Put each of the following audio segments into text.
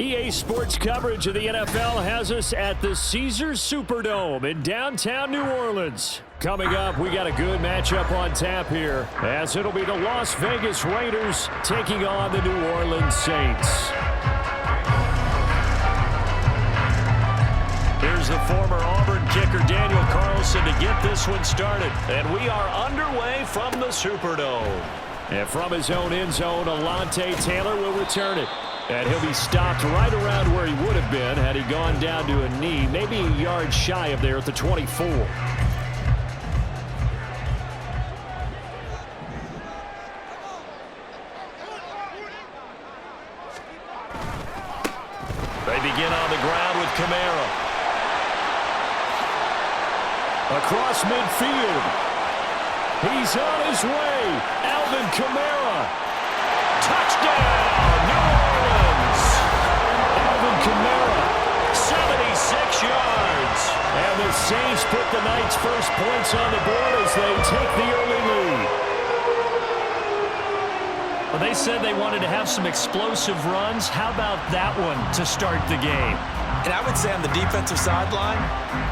EA Sports coverage of the NFL has us at the Caesars Superdome in downtown New Orleans. Coming up, we got a good matchup on tap here, as it'll be the Las Vegas Raiders taking on the New Orleans Saints. Here's the former Auburn kicker Daniel Carlson to get this one started. And we are underway from the Superdome. And from his own end zone, Alontae Taylor will return it. And he'll be stopped right around where he would have been had he gone down to a knee, maybe a yard shy of there at the 24. They begin on the ground with Kamara. Across midfield. He's on his way. Alvin Kamara. Touchdown, New Orleans. Alvin Kamara, 76 yards. And the Saints put the night's first points on the board as they take the early lead. Well, they said they wanted to have some explosive runs. How about that one to start the game? And I would say on the defensive sideline,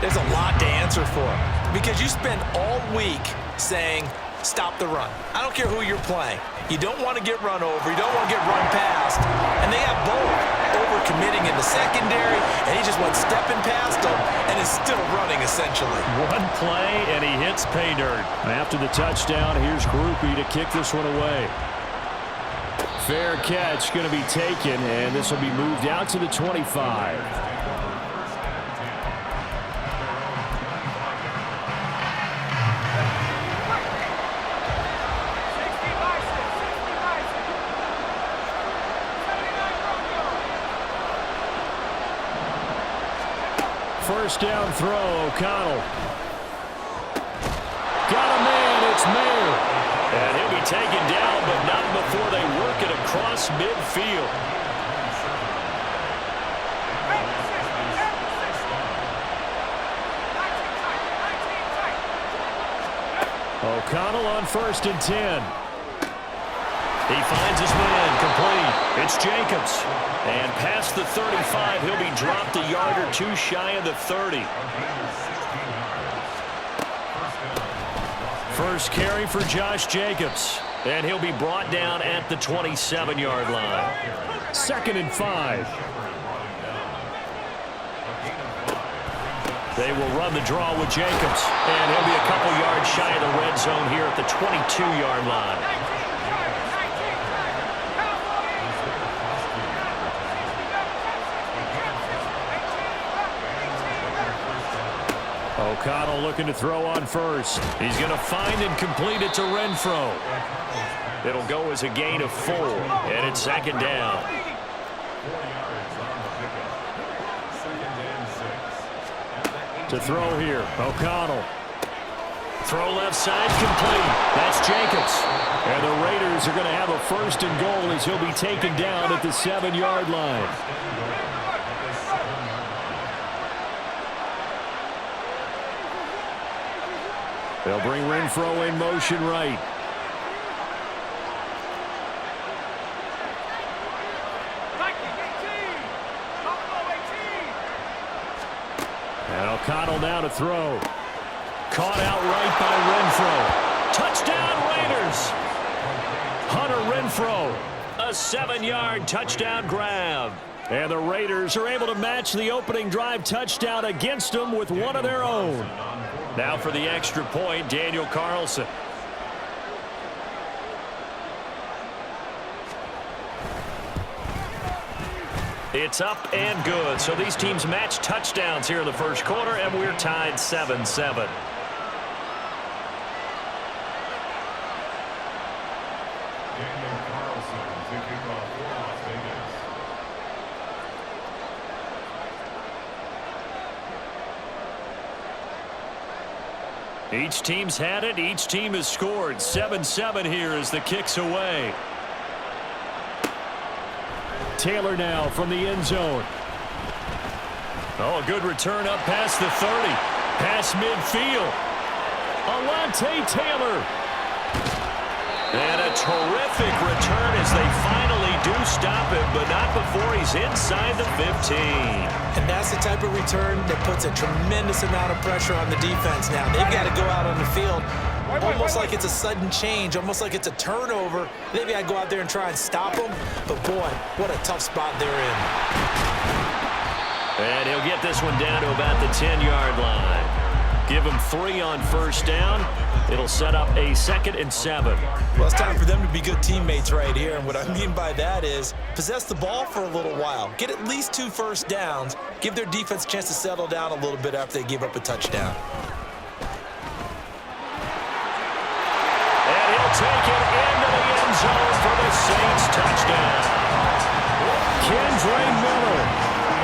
there's a lot to answer for. Because you spend all week saying, stop the run. I don't care who you're playing. You don't want to get run over. You don't want to get run past. And they have both over-committing in the secondary, and he just went stepping past them and is still running, essentially. One play, and he hits pay dirt. After the touchdown, here's Groupie to kick this one away. Fair catch going to be taken, and this will be moved out to the 25. First down throw, O'Connell. Got a man, it's Mayer. And he'll be taken down, but not before they work it across midfield. O'Connell on 1st and 10. He finds his man, complete. It's Jacobs. And past the 35, he'll be dropped a yard or two shy of the 30. First carry for Josh Jacobs. And he'll be brought down at the 27-yard line. 2nd and 5. They will run the draw with Jacobs. And he'll be a couple yards shy of the red zone here at the 22-yard line. O'Connell looking to throw on 1st. He's going to find and complete it to Renfro. It'll go as a gain of 4, and it's 2nd down. To throw here, O'Connell. Throw left side, complete. That's Jacobs. And the Raiders are going to have a 1st and goal as he'll be taken down at the 7-yard line. They'll bring Renfro in motion right. And O'Connell now to throw. Caught out right by Renfro. Touchdown Raiders! Hunter Renfro, a 7-yard touchdown grab. And the Raiders are able to match the opening drive touchdown against them with one of their own. Now for the extra point, Daniel Carlson. It's up and good. So these teams match touchdowns here in the first quarter, and we're tied 7-7. Each team's had it. Each team has scored. 7-7 here as the kick's away. Taylor now from the end zone. Oh, a good return up past the 30. Past midfield. Alontae Taylor. And a terrific return as they finally do stop him, but not before he's inside the 15. And that's the type of return that puts a tremendous amount of pressure on the defense now. They've got to go out on the field almost like it's a sudden change, almost like it's a turnover. Maybe I go out there and try and stop them, but boy, what a tough spot they're in. And he'll get this one down to about the 10-yard line. Give him 3 on first down. It'll set up a 2nd and 7. Well, it's time for them to be good teammates right here. And what I mean by that is possess the ball for a little while. Get at least 2 first downs. Give their defense a chance to settle down a little bit after they give up a touchdown. And he'll take it into the end zone for the Saints touchdown. Kendre Miller,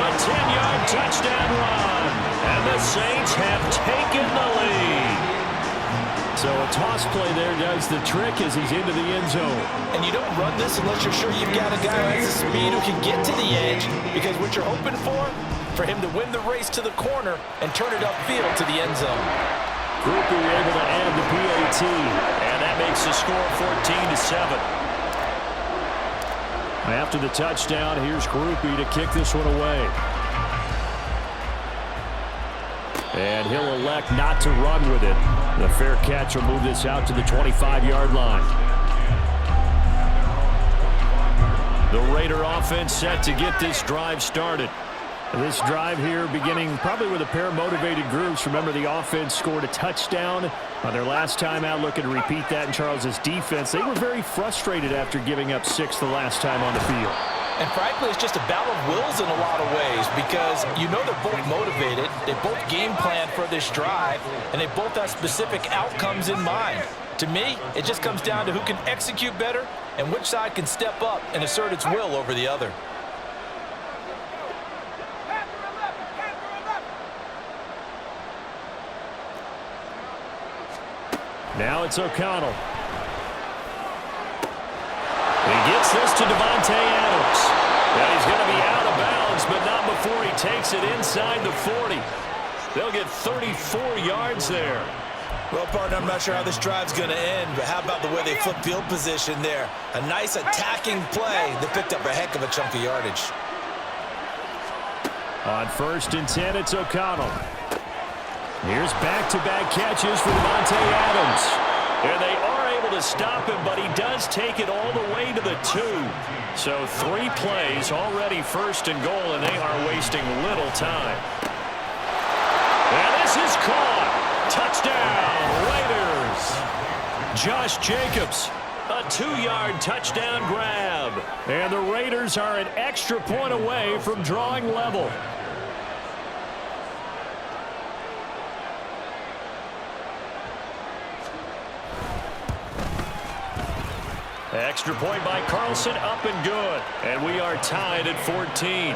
a 10-yard touchdown run. And the Saints have taken the lead. So a toss play there does the trick as he's into the end zone. And you don't run this unless you're sure you've got a guy who has the speed who can get to the edge, because what you're hoping for him to win the race to the corner and turn it upfield to the end zone. Groupie able to add the PAT, and that makes the score 14-7. After the touchdown, here's Groupie to kick this one away. And he'll elect not to run with it. The fair catch will move this out to the 25-yard line. The Raider offense set to get this drive started. This drive here beginning probably with a pair of motivated groups. Remember, the offense scored a touchdown on their last time out. Looking to repeat that in Charles's defense. They were very frustrated after giving up 6 the last time on the field. And frankly, it's just a battle of wills in a lot of ways, because you know they're both motivated, they both game plan for this drive, and they both have specific outcomes in mind. To me, it just comes down to who can execute better and which side can step up and assert its will over the other. Now it's O'Connell. He gets this to Devontae Adams. Now he's going to be out of bounds, but not before he takes it inside the 40. They'll get 34 yards there. Well, partner, I'm not sure how this drive's going to end, but how about the way they flip field position there? A nice attacking play that picked up a heck of a chunk of yardage. On 1st and 10, it's O'Connell. Here's back-to-back catches for Devontae Adams. And they are able to stop him, but he does take it all the way to the 2. So 3 plays, already 1st and goal, and they are wasting little time. And this is caught. Touchdown, Raiders. Josh Jacobs, a 2-yard touchdown grab. And the Raiders are an extra point away from drawing level. Extra point by Carlson, up and good. And we are tied at 14.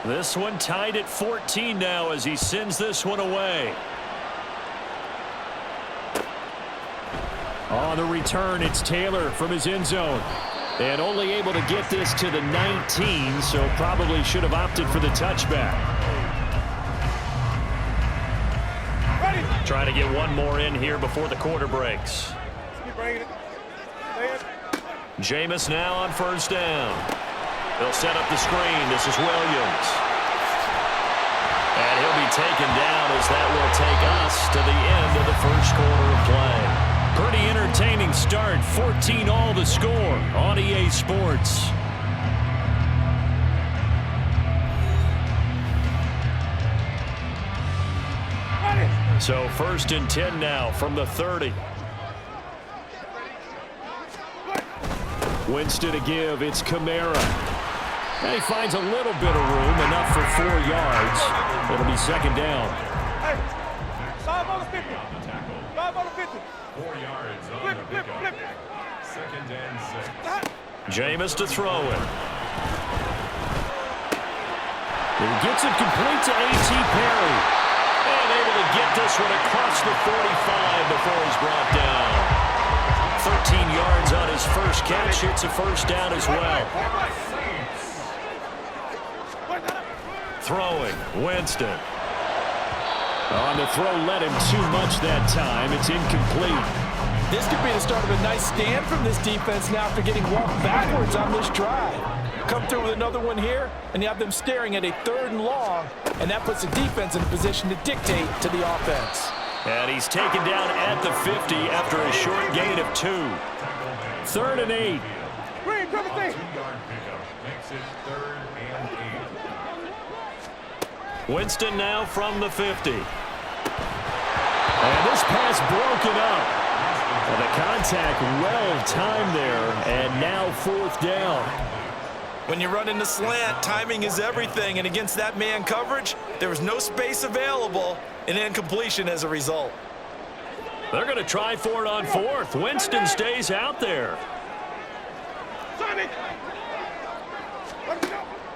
This one tied at 14 now as he sends this one away. On the return, it's Taylor from his end zone. And only able to get this to the 19, so probably should have opted for the touchback. Trying to get one more in here before the quarter breaks. Jameis now on 1st down. They'll set up the screen. This is Williams. And he'll be taken down as that will take us to the end of the 1st quarter of play. Pretty entertaining start. 14-all the score on EA Sports. So 1st and 10 now from the 30. Winston to give. It's Kamara. And he finds a little bit of room, enough for 4 yards. It'll be 2nd down. Hey, 5 on the 50. 5 on the 50. 4 yards on the pickup. 2nd and 6. Jameis to throw it. He gets it complete to A.T. Perry. And able to get this one across the 45 before he's brought down. 13 yards on his first catch. It's a 1st down as well. throwing. Winston. On the throw, led him too much that time. It's incomplete. This could be the start of a nice stand from this defense now after getting walked backwards on this drive. Come through with another one here, and you have them staring at a 3rd and long, and that puts the defense in a position to dictate to the offense. And he's taken down at the 50 after a short gain of 2. 3rd and 8. Green, triple thing. 2-yard pickup makes it 3rd and 8. Winston now from the 50. And this pass broken up. Well, the contact well timed there, and now 4th down. When you run in the slant, timing is everything, and against that man coverage, there was no space available, and incompletion as a result. They're going to try for it on 4th. Winston stays out there.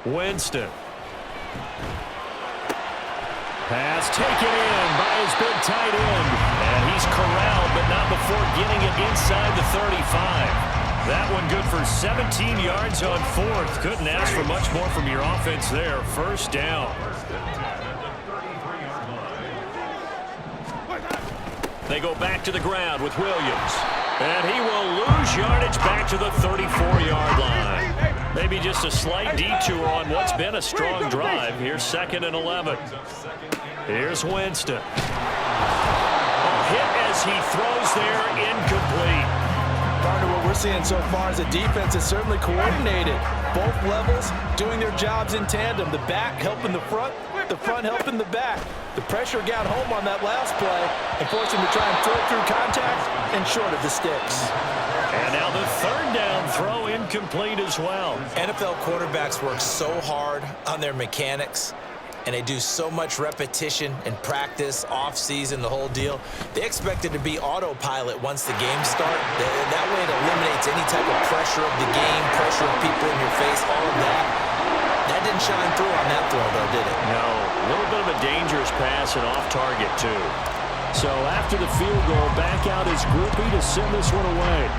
Winston. Pass taken in by his big tight end. And he's corralled, but not before getting it inside the 35. That one good for 17 yards on 4th. Couldn't ask for much more from your offense there. 1st down. They go back to the ground with Williams. And he will lose yardage back to the 34-yard line. Maybe just a slight detour on what's been a strong drive. Here's 2nd and 11. Here's Winston. A hit as he throws there, incomplete. Partner, what we're seeing so far is the defense is certainly coordinated. Both levels doing their jobs in tandem. The back helping the front helping the back. The pressure got home on that last play and forced him to try and throw through contact and short of the sticks. And now the 3rd down throw incomplete as well. NFL quarterbacks work so hard on their mechanics, and they do so much repetition and practice, off-season, the whole deal. They expect it to be autopilot once the games start. That way it eliminates any type of pressure of the game, pressure of people in your face, all of that. That didn't shine through on that throw, though, did it? No, a little bit of a dangerous pass and off target, too. So after the field goal, back out is Groupie to send this one away.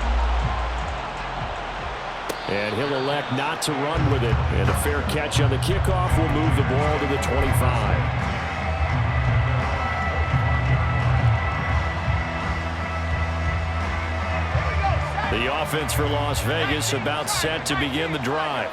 And he'll elect not to run with it. And a fair catch on the kickoff will move the ball to the 25. The offense for Las Vegas about set to begin the drive.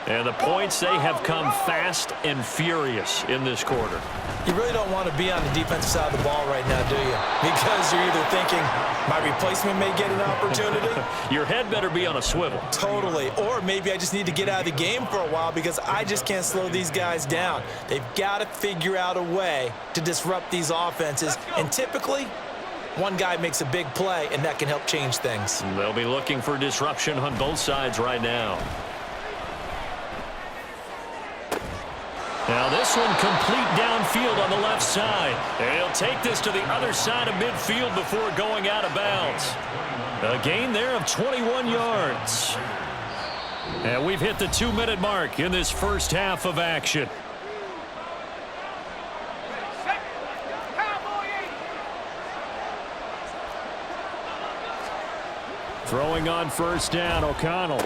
And the points, they have come fast and furious in this quarter. You really don't want to be on the defensive side of the ball right now, do you? Because you're either thinking, my replacement may get an opportunity. Your head better be on a swivel. Totally. Or maybe I just need to get out of the game for a while because I just can't slow these guys down. They've got to figure out a way to disrupt these offenses. And typically, one guy makes a big play, and that can help change things. They'll be looking for disruption on both sides right now. Now this one complete downfield on the left side. And he'll take this to the other side of midfield before going out of bounds. A gain there of 21 yards. And we've hit the 2-minute mark in this first half of action. Throwing on 1st down, O'Connell.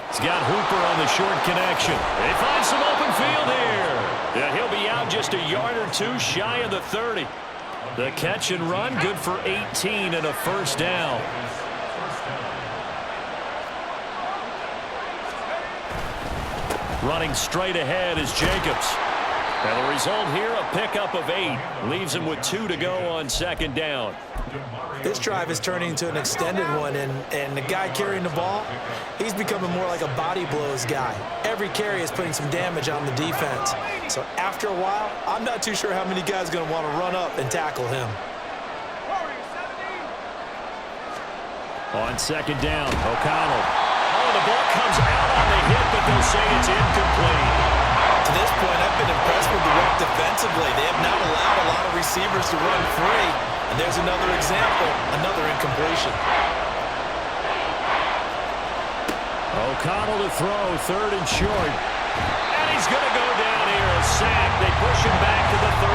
He's got Hooper on the short connection. They find some open field here. Yeah, he'll be out just a yard or two shy of the 30. The catch and run good for 18 and a 1st down. Running straight ahead is Jacobs. And the result here, a pickup of 8. Leaves him with 2 to go on 2nd down. This drive is turning into an extended one, and the guy carrying the ball, he's becoming more like a body blows guy. Every carry is putting some damage on the defense. So after a while, I'm not too sure how many guys are going to want to run up and tackle him. On 2nd down, O'Connell. Oh, the ball comes out on the hit, but they'll say it's incomplete. To this point, I've been impressed with the work defensively. They have not allowed a lot of receivers to run free. And there's another example, another incompletion. O'Connell to throw, 3rd and short. And he's going to go down here, a sack. They push him back to the 34.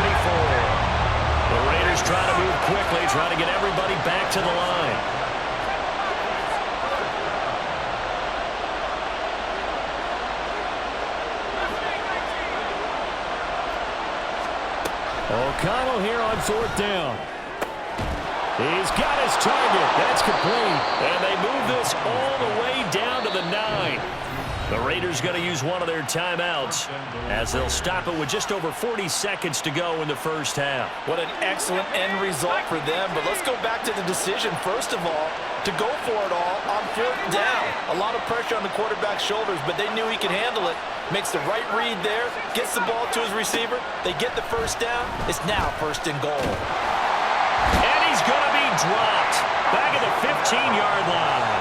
The Raiders try to move quickly, try to get everybody back to the line. O'Connell here on 4th down. He's got his target. That's complete. And they move this all the way down to the 9. The Raiders going to use one of their timeouts as they'll stop it with just over 40 seconds to go in the first half. What an excellent end result for them. But let's go back to the decision, first of all, to go for it all on 4th down. A lot of pressure on the quarterback's shoulders, but they knew he could handle it. Makes the right read there, gets the ball to his receiver. They get the first down. It's now 1st and goal. And he's going to be dropped back at the 15-yard line.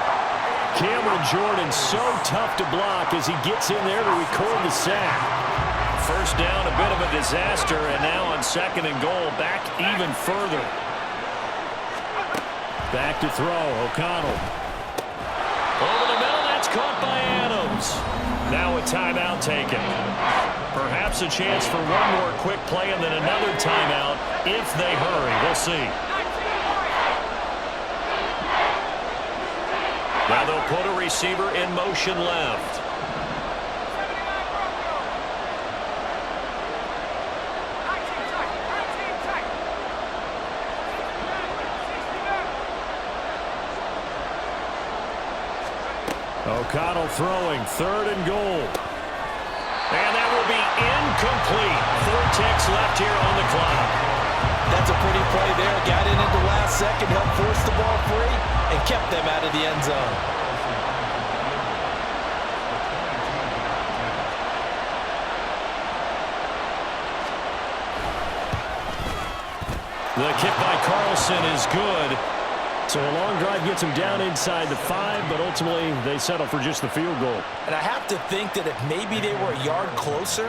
Cameron Jordan so tough to block as he gets in there to record the sack. First down, a bit of a disaster, and now on 2nd and goal, back even further. Back to throw, O'Connell. Over the middle, that's caught by Adams. Now a timeout taken. Perhaps a chance for one more quick play and then another timeout if they hurry. We'll see. Now they'll put a receiver in motion left. O'Connell throwing, 3rd and goal. And that will be incomplete. 4 ticks left here on the clock. That's a pretty play there. Got in at the last second, helped force the ball free, and kept them out of the end zone. The kick by Carlson is good. So a long drive gets them down inside the 5, but ultimately they settle for just the field goal. And I have to think that if maybe they were a yard closer,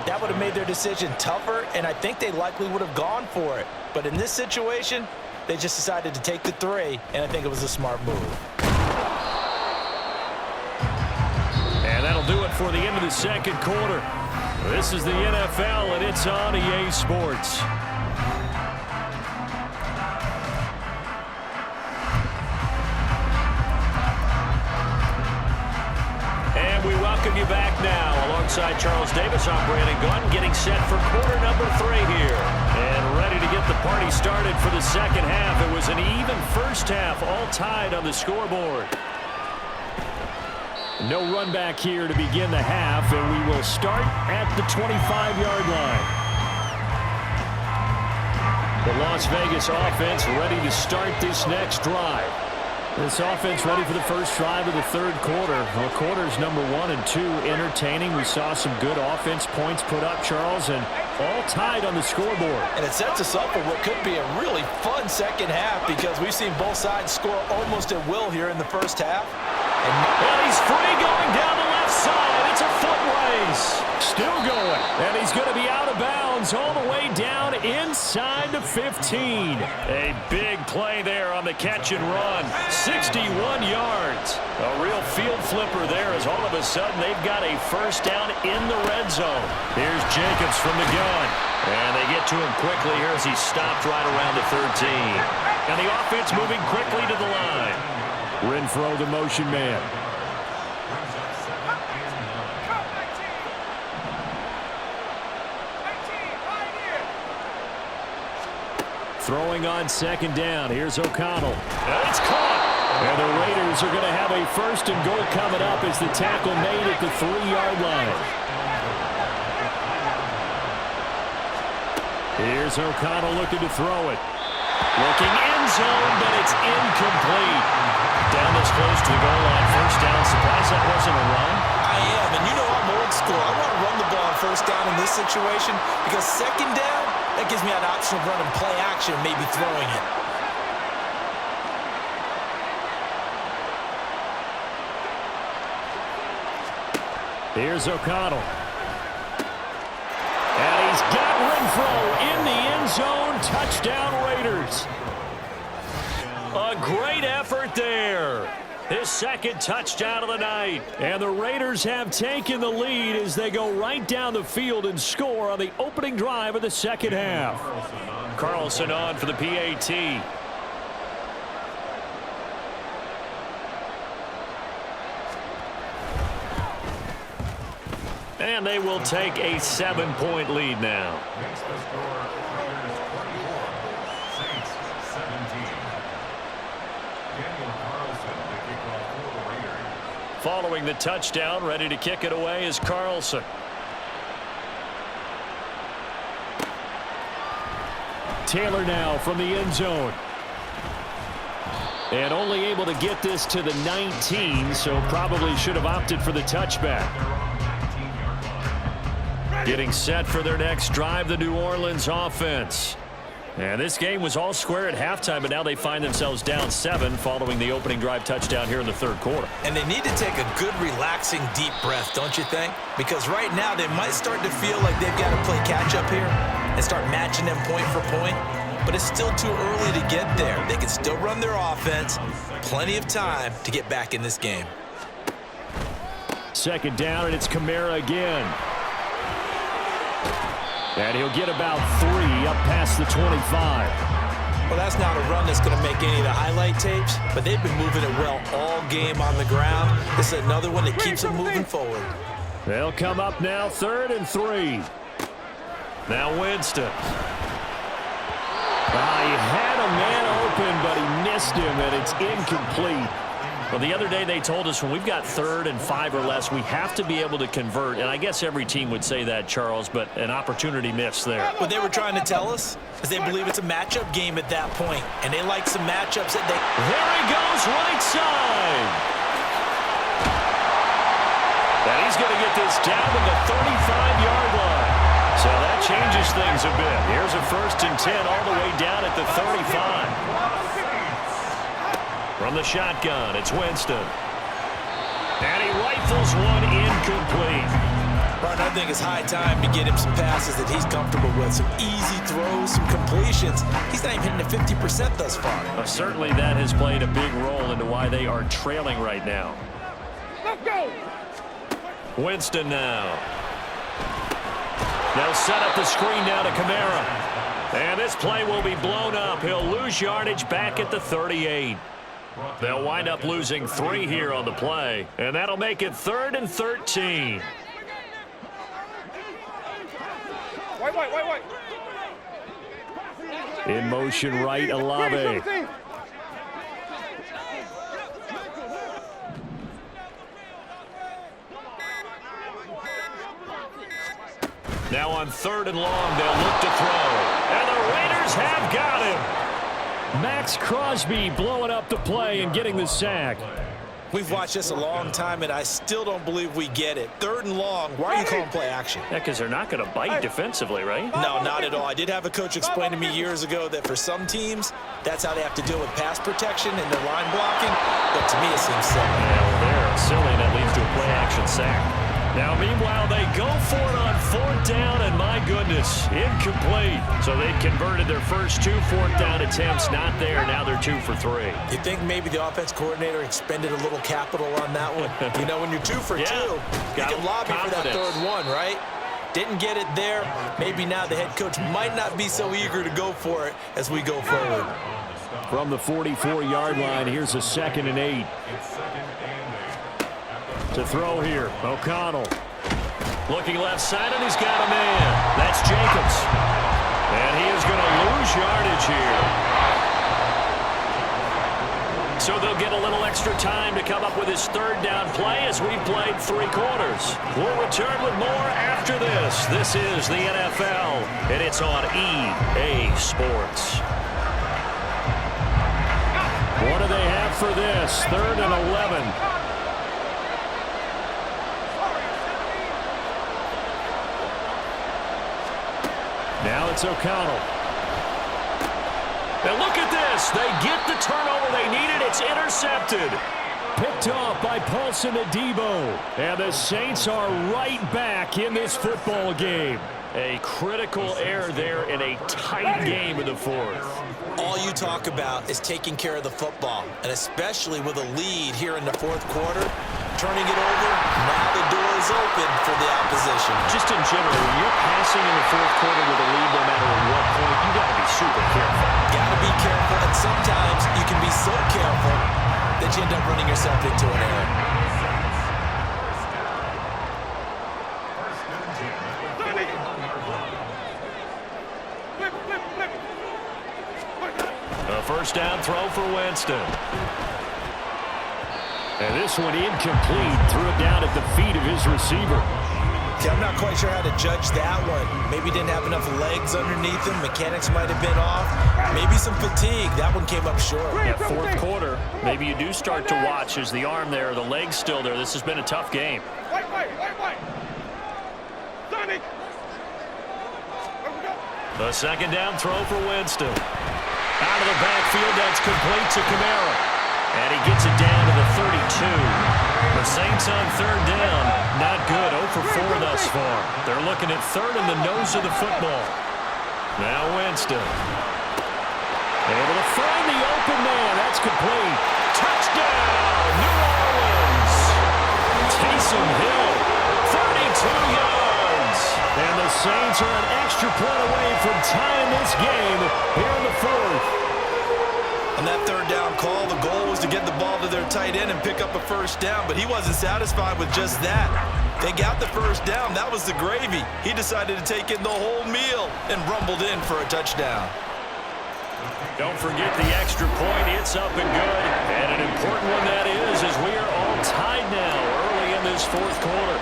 that would have made their decision tougher, and I think they likely would have gone for it. But in this situation, they just decided to take the 3, and I think it was a smart move. And that'll do it for the end of the 2nd quarter. This is the NFL, and it's on EA Sports. We welcome you back now. Alongside Charles Davis, I'm Brandon Gunn, getting set for quarter number 3 here. And ready to get the party started for the 2nd half. It was an even first half, all tied on the scoreboard. No run back here to begin the half, and we will start at the 25-yard line. The Las Vegas offense ready to start this next drive. This offense ready for the first drive of the 3rd quarter. Well, quarters number 1 and 2 entertaining. We saw some good offense points put up, Charles, and all tied on the scoreboard. And it sets us up for what could be a really fun 2nd half because we've seen both sides score almost at will here in the first half. And he's free going down the left side. It's a foot race. Still going. And he's going to be out of bounds all the way down inside the 15. A big play there on the catch and run. 61 yards. A real field flipper there as all of a sudden they've got a first down in the red zone. Here's Jacobs from the gun. And they get to him quickly here as he stopped right around the 13. And the offense moving quickly to the line. Renfro, the motion man. Throwing on 2nd down. Here's O'Connell. And it's caught. And the Raiders are going to have a 1st and goal coming up as the tackle made at the 3-yard line. Here's O'Connell looking to throw it. Looking end zone, but it's incomplete. Down this close to the goal line. First down. Surprised that wasn't a run. I am, and you know I'm old school. I want to run the ball on 1st down in this situation because 2nd down, that gives me an option of running play action and maybe throwing it. Here's O'Connell. And he's got Renfro in the end zone. Touchdown Raiders. A great effort there. His 2nd touchdown of the night. And the Raiders have taken the lead as they go right down the field and score on the opening drive of the 2nd half. Carlson on for the PAT. And they will take a 7-point lead now. Makes the score Following the touchdown, ready to kick it away is Carlson. Taylor now from the end zone. And only able to get this to the 19, so probably should have opted for the touchback. Getting set for their next drive, the New Orleans offense. And this game was all square at halftime, but now they find themselves down 7 following the opening drive touchdown here in the third quarter. And they need to take a good, relaxing, deep breath, don't you think? Because right now they might start to feel like they've got to play catch-up here and start matching them point for point. But it's still too early to get there. They can still run their offense. Plenty of time to get back in this game. Second down, and it's Kamara again. And he'll get about 3 up past the 25. Well, that's not a run that's going to make any of the highlight tapes, but they've been moving it well all game on the ground. This is another one that keeps them moving forward. They'll come up now, 3rd and 3. Now Winston. He had a man open, but he missed him, and it's incomplete. Well, the other day they told us when we've got 3rd and 5 or less, we have to be able to convert. And I guess every team would say that, Charles, but an opportunity missed there. What they were trying to tell us is they believe it's a matchup game at that point, and they like some matchups that they... There he goes, right side. And he's going to get this down to the 35-yard line. So that changes things a bit. Here's a 1st and 10 all the way down at the 35. From the shotgun, it's Winston. And he rifles one incomplete. But I think it's high time to get him some passes that he's comfortable with. Some easy throws, some completions. He's not even hitting the 50% thus far. Certainly that has played a big role into why they are trailing right now. Let's go. Winston now. They'll set up the screen now to Kamara. And this play will be blown up. He'll lose yardage back at the 38. They'll wind up losing 3 here on the play. And that'll make it 3rd and 13. Wait. In motion right, Olave. Now on 3rd and long, they'll look to throw. And the Raiders have got him. Max Crosby blowing up the play and getting the sack. We've watched this a long time, and I still don't believe we get it. 3rd and long, why are you calling play action? Yeah, because they're not going to bite defensively, right? No, not at all. I did have a coach explain to me years ago that for some teams, that's how they have to deal with pass protection and their line blocking. But to me, it seems silly. Yeah, well, they're silly, and that leads to a play action sack. Now, meanwhile, they go for it on 4th down, and my goodness, incomplete. So they've converted their first 2 4th down attempts, not there. Now they're 2 for 3. You think maybe the offense coordinator expended a little capital on that one? You know, when you're 2 for 2, you can lobby for that 3rd one, right? Didn't get it there. Maybe now the head coach might not be so eager to go for it as we go forward. From the 44-yard line, here's a 2nd and 8. To throw here, O'Connell. Looking left side, and he's got a man. That's Jacobs. And he is going to lose yardage here. So they'll get a little extra time to come up with his 3rd down play as we've played 3 quarters. We'll return with more after this. This is the NFL, and it's on EA Sports. What do they have for this? 3rd and 11. Now it's O'Connell. And look at this. They get the turnover they needed. It's intercepted. Picked off by Paulson Adebo. And the Saints are right back in this football game. A critical error there in a tight game in the 4th. All you talk about is taking care of the football, and especially with a lead here in the 4th quarter. Turning it over, now the door is open for the opposition. Just in general, when you're passing in the 4th quarter with a lead, no matter at what point, you got to be super careful. Got to be careful, and sometimes you can be so careful that you end up running yourself into an error. A 1st down throw for Winston. And this one incomplete. Threw it down at the feet of his receiver. Yeah, I'm not quite sure how to judge that one. Maybe didn't have enough legs underneath him. Mechanics might have been off. Maybe some fatigue. That one came up short. Yeah, fourth quarter, maybe you do start to watch as the arm there, the leg's still there. This has been a tough game. Wait. Sonic. The second down throw for Winston. Out of the backfield, that's complete to Kamara. And he gets it down to the 32. The Saints on third down. Not good. 0 for 4 thus far. They're looking at third in the nose of the football. Now Winston. Able to find the open man. That's complete. Touchdown, New Orleans. Taysom Hill, 32 yards. And the Saints are an extra point away from tying this game here in the fourth. On that third down call, the goal was to get the ball to their tight end and pick up a first down, but he wasn't satisfied with just that. They got the first down. That was the gravy. He decided to take in the whole meal and rumbled in for a touchdown. Don't forget the extra point. It's up and good. And an important one that is, as we are all tied now early in this fourth quarter.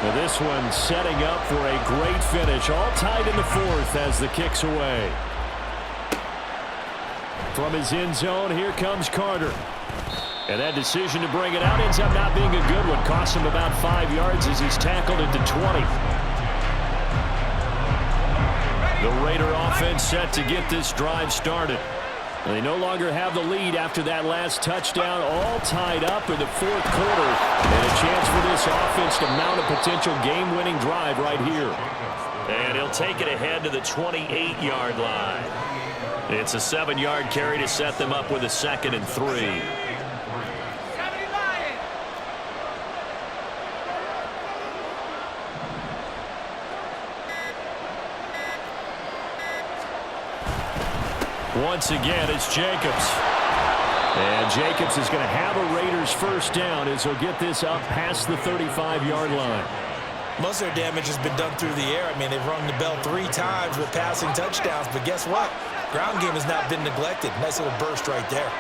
Now this one setting up for a great finish. All tied in the fourth as the kick's away. From his end zone, here comes Carter. And that decision to bring it out ends up not being a good one. Costs him about 5 yards as he's tackled at the 20. The Raider offense set to get this drive started. They no longer have the lead after that last touchdown, all tied up in the fourth quarter. And a chance for this offense to mount a potential game-winning drive right here. And he'll take it ahead to the 28-yard line. It's a 7-yard carry to set them up with a 2nd and 3. Once again, it's Jacobs. And Jacobs is going to have a Raiders first down as he'll get this up past the 35-yard line. Most of their damage has been done through the air. I mean, they've rung the bell 3 times with passing touchdowns, but guess what? Ground game has not been neglected. Nice little burst right there.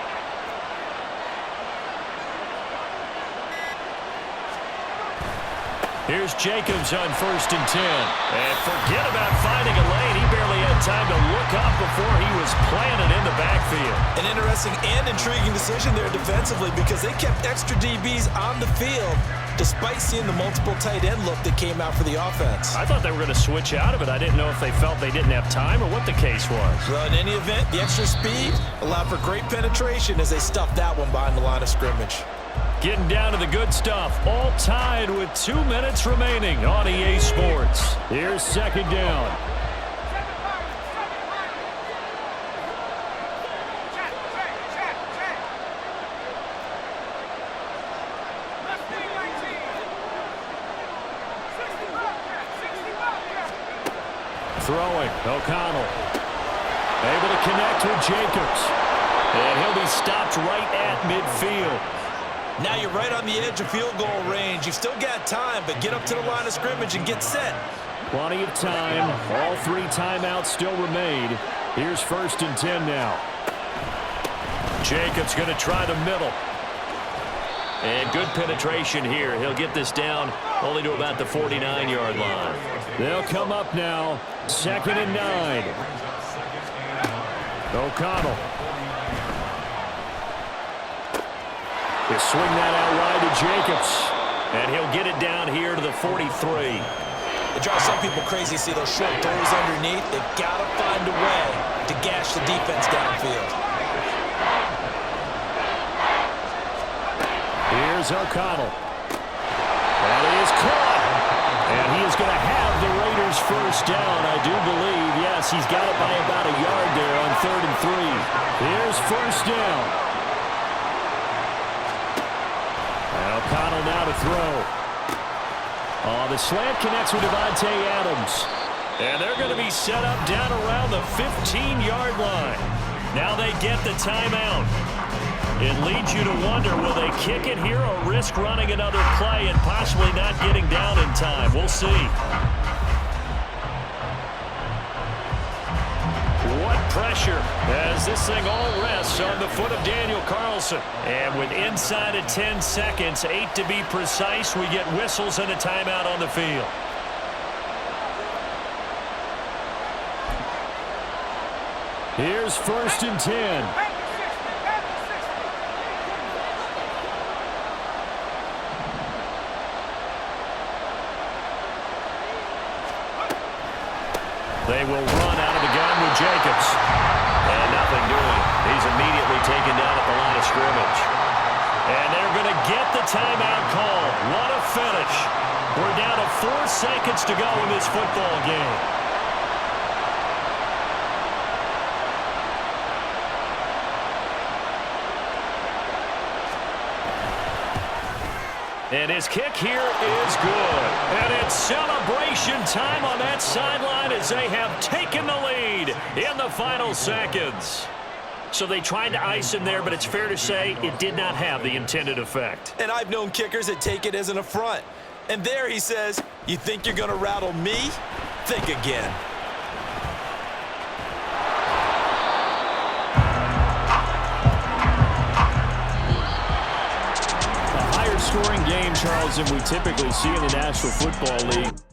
Here's Jacobs on 1st and 10. And forget about finding a lane. He barely had time to look up before he was planted in the backfield. An interesting and intriguing decision there defensively because they kept extra DBs on the field despite seeing the multiple tight end look that came out for the offense. I thought they were going to switch out of it. I didn't know if they felt they didn't have time or what the case was. Well, in any event, the extra speed allowed for great penetration as they stuffed that one behind the line of scrimmage. Getting down to the good stuff. All tied with 2 minutes remaining on EA Sports. Here's 2nd down. Throwing, O'Connell. Able to connect with Jacobs. And he'll be stopped right at midfield. Now you're right on the edge of field goal range. You've still got time, but get up to the line of scrimmage and get set. Plenty of time. All 3 timeouts still remain. Here's 1st and 10 now. Jacobs going to try the middle. And good penetration here. He'll get this down only to about the 49-yard line. They'll come up now. 2nd and 9. O'Connell. They swing that out wide to Jacobs. And he'll get it down here to the 43. It drives some people crazy to see those short throws underneath. They've got to find a way to gash the defense downfield. Here's O'Connell. That is caught. And he is going to have the Raiders first down, I do believe. Yes, he's got it by about a yard there on 3rd and 3. Here's 1st down. O'Connell now to throw. Oh, the slant connects with Devontae Adams. And they're going to be set up down around the 15-yard line. Now they get the timeout. It leads you to wonder, will they kick it here or risk running another play and possibly not getting down in time? We'll see. What pressure as this thing all rests on the foot of Daniel Carlson. And with inside of 10 seconds, 8 to be precise, we get whistles and a timeout on the field. Here's 1st and 10. They will run out of the gun with Jacobs. And nothing doing. He's immediately taken down at the line of scrimmage. And they're going to get the timeout call. What a finish. We're down to 4 seconds to go in this football game. And his kick here is good. And it's celebration time on that sideline as they have taken the lead in the final seconds. So they tried to ice him there, but it's fair to say it did not have the intended effect. And I've known kickers that take it as an affront. And there he says, you think you're going to rattle me? Think again. Scoring game, Charles, than we typically see in the National Football League.